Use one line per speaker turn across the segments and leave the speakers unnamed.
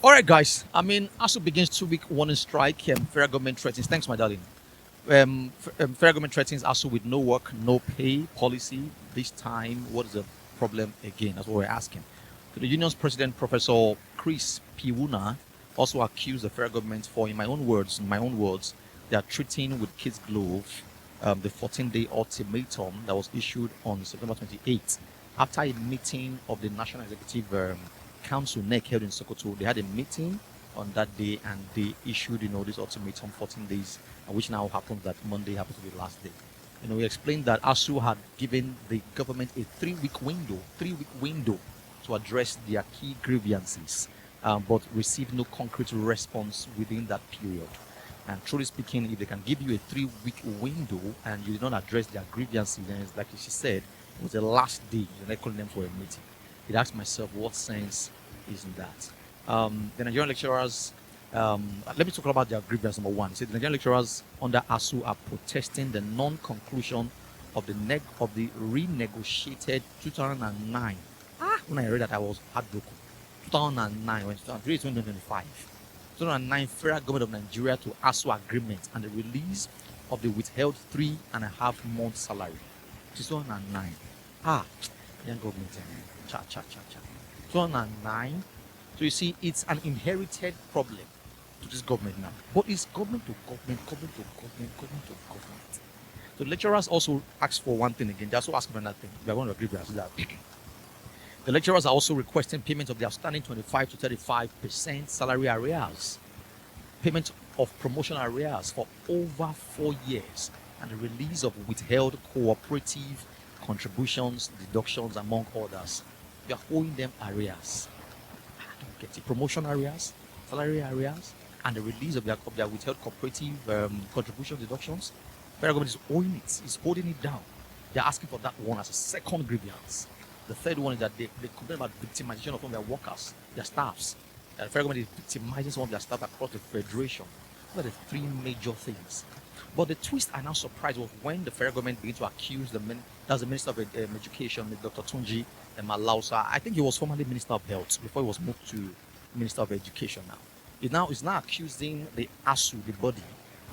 All right, guys. ASUU begins 2 week warning strike. Federal government threatens. Thanks, my darling. Federal government threatens ASUU with no work, no pay policy. This time, what is the problem again? That's what we're asking. So the union's president, Professor Chris Piwuna, also accused the federal government for, in my own words, they are treating with kids' glove the 14-day ultimatum that was issued on September 28th after a meeting of the National Executive Council NEC held in Sokoto. They had a meeting on that day and they issued, this ultimatum 14 days, which now happens that Monday happens to be the last day. We explained that ASUU had given the government a 3-week window to address their key grievances, but received no concrete response within that period. And truly speaking, if they can give you a 3-week window and you did not address their grievances, then it's like she said, it was the last day. You're not calling them for a meeting. It asked myself, what sense is in that? The Nigerian lecturers, let me talk about their grievance. Number one, the Nigerian lecturers under ASUU are protesting the non-conclusion of the renegotiated 2009. When I read that, I was heartbroken. 2009, when 2025. 2009 Federal Government of Nigeria to ASUU agreement and the release of the withheld 3.5 month salary. 2009. Young government. 2009. So you see, it's an inherited problem to this government now. But it's government to government. So lecturers also ask for one thing again. They also ask for another thing. We are going to agree with that. The lecturers are also requesting payment of the outstanding 25 to 35% salary arrears, payment of promotion arrears for over 4 years, and the release of withheld cooperative contributions, deductions, among others. You are owing them arrears. I don't get it. Promotion arrears, salary arrears, and the release of their withheld cooperative contribution deductions. Federal government is owing it. It's holding it down. They're asking for that one as a second grievance. The third one is that they complain about victimization of some of their workers, their staffs. The federal government is victimizing some of their staff across the federation. Those are the three major things. But the twist I now surprised was when the federal government began to accuse the Minister of Education, Dr. Tunji Malausa. I think he was formerly Minister of Health before he was moved to Minister of Education now. He's now accusing the ASUU, the body,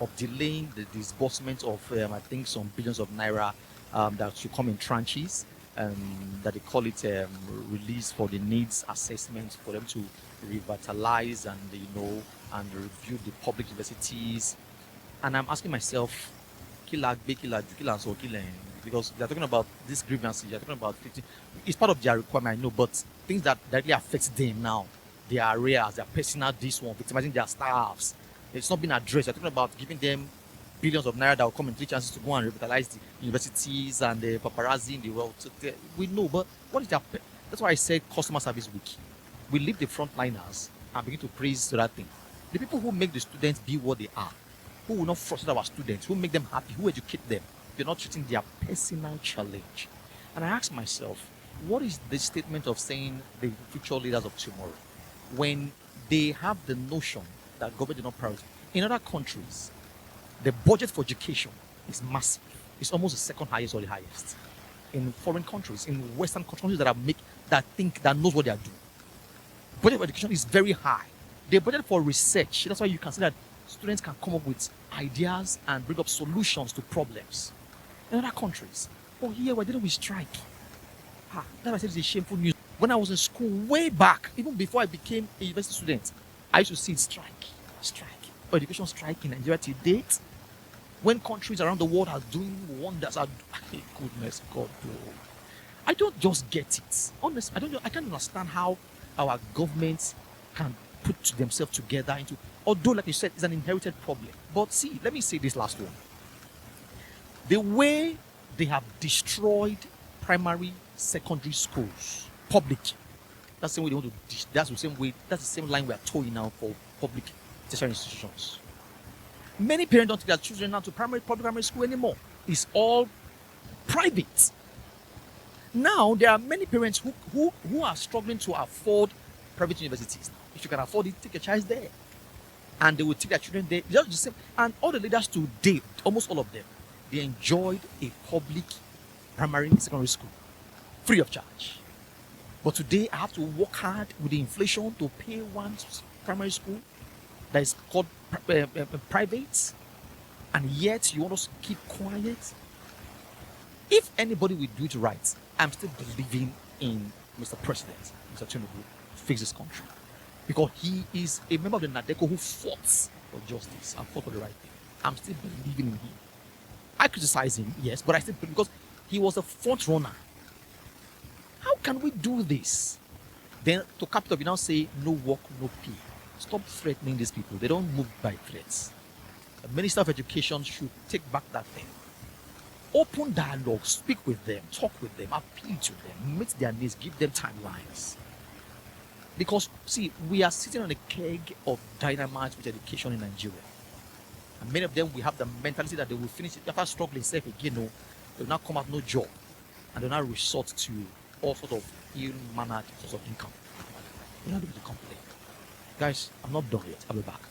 of delaying the disbursement of, I think, some billions of naira that should come in tranches. That they call it release for the needs assessment for them to revitalize and review the public universities. And I'm asking myself, because they're talking about this grievances, they're talking about 50. It's part of their requirement, I know, but things that directly affect them now, their arrears, their personal this one, victimizing their staffs, it's not been addressed. They're talking about giving them billions of naira that will come in 3 chances to go and revitalize the universities and the paparazzi in the world. We know, but what is that? That's why I said customer service week. We leave the frontliners and begin to praise to that thing. The people who make the students be what they are, who will not frustrate our students, who make them happy, who educate them, you're not treating their personal challenge. And I ask myself, what is the statement of saying the future leaders of tomorrow when they have the notion that government is not priority? In other countries, the budget for education is massive. It's almost the second highest or the highest. In foreign countries, in Western countries that knows what they are doing, budget for education is very high. The budget for research, that's why you can see that students can come up with ideas and bring up solutions to problems. In other countries, here we're dealing with strike. That's why I said it's a shameful news. When I was in school, way back, even before I became a university student, I used to see strike. Education strike in Nigeria to date, when countries around the world are doing wonders. Goodness God, bro. I don't just get it. Honestly, I can't understand how our governments can put themselves together into, although, like you said, it's an inherited problem. But see, let me say this last one. The way they have destroyed primary, secondary schools, public, that's the same way they want to. That's the same line we are towing now for public tertiary institutions. Many parents don't take their children now to public primary school anymore. It's all private. Now there are many parents who are struggling to afford private universities. If you can afford it, take your child there. And they will take their children there. Just the same. And all the leaders today, almost all of them, they enjoyed a public primary secondary school free of charge. But today I have to work hard with the inflation to pay one primary school that is called private, and yet you want us to keep quiet? If anybody will do it right, I'm still believing in Mr. President, Mr. Tinubu, to fix this country. Because he is a member of the NADECO who fought for justice and fought for the right thing. I'm still believing in him. I criticize him, yes, but I still believe because he was a front runner. How can we do this? Then to cap it up, you now say no work, no pay. Stop threatening these people. They don't move by threats. The Minister of Education should take back that thing. Open dialogue, speak with them, talk with them, appeal to them, meet their needs, give them timelines. Because, see, we are sitting on a keg of dynamite with education in Nigeria. And many of them will have the mentality that they will finish it after struggling self again. No, they will not come out no job. And they will not resort to all sort of ill-mannered source of income. You're not able to complain. Guys, I'm not done yet. I'll be back.